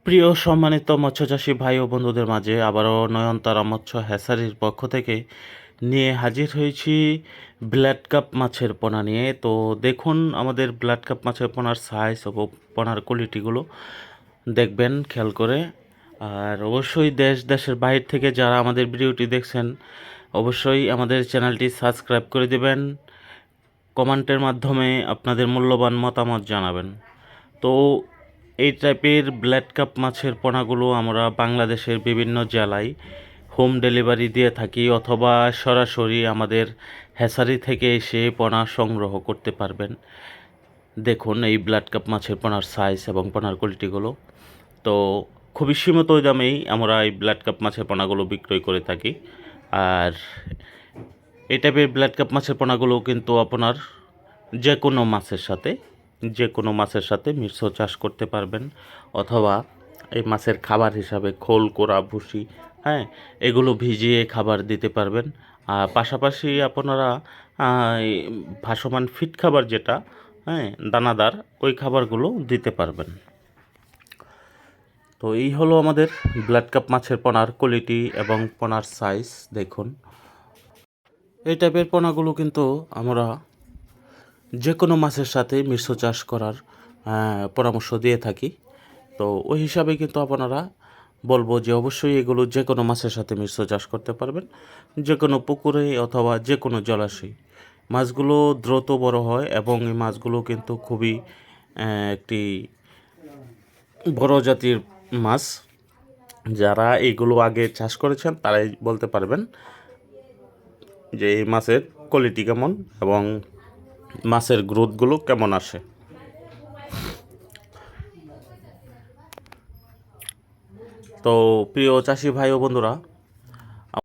প্রিয় সম্মানিত মৎস্যচাষী ভাই ও বন্ধুদের মাঝে আবারও নয়নতারা মৎস্য হ্যাচারির পক্ষ থেকে নিয়ে হাজির হয়েছি ব্ল্যাড কাপ মাছের পোনা নিয়ে। তো দেখুন আমাদের ব্ল্যাড কাপ মাছের পোনার সাইজ ও পোনার কোয়ালিটিগুলো দেখবেন খেয়াল করে। আর অবশ্যই দেশের বাইরে থেকে যারা আমাদের ভিডিওটি দেখছেন অবশ্যই আমাদের চ্যানেলটি সাবস্ক্রাইব করে দেবেন, কমেন্টের মাধ্যমে আপনাদের মূল্যবান মতামত জানাবেন। তো এই টাইপের ব্ল্যাড কাপ মাছের পোনাগুলো আমরা বাংলাদেশের বিভিন্ন জেলায় হোম ডেলিভারি দিয়ে থাকি, অথবা সরাসরি আমাদের হ্যাচারি থেকে এসে পোনা সংগ্রহ করতে পারবেন। দেখুন এই ব্ল্যাড কাপ মাছের পোনার সাইজ এবং পোনার কোয়ালিটিগুলো। তো খুবই সীমিত দামেই আমরা এই ব্ল্যাড কাপ মাছের পোনাগুলো বিক্রয় করে থাকি। আর এই টাইপের ব্ল্যাড কাপ মাছের পোনাগুলো কিন্তু আপনার যে কোনো মাছের সাথে মিশ্র চাষ করতে পারবেন, অথবা এই মাছের খাবার হিসাবে খোল কোরা ভুসি, হ্যাঁ, এগুলো ভিজিয়ে খাবার দিতে পারবেন। আর পাশাপাশি আপনারা এই ভাসমান ফিড খাবার যেটা, হ্যাঁ, দানাদার, ওই খাবারগুলো দিতে পারবেন। তো এই হলো আমাদের ব্ল্যাড কাপ মাছের পোনার কোয়ালিটি এবং পোনার সাইজ। দেখুন এই টাইপের পোনাগুলো কিন্তু আমরা যে কোনো মাছের সাথে মিশ্র চাষ করার পরামর্শ দিয়ে থাকি। তো ওই হিসাবে কিন্তু আপনারা বলবো যে অবশ্যই এগুলো যে কোনো মাছের সাথে মিশ্র চাষ করতে পারবেন, যে কোনো পুকুরে অথবা যে কোনো জলাশয়। মাছগুলো দ্রুত বড় হয় এবং এই মাছগুলো কিন্তু খুবই একটি বড় জাতির মাছ। যারা এগুলো আগে চাষ করেছেন তারাই বলতে পারবেন যে এই মাছের কোয়ালিটি কেমন এবং মাছের গ্রোথগুলো কেমন আসে। তো প্রিয় চাষি ভাই ও বন্ধুরা,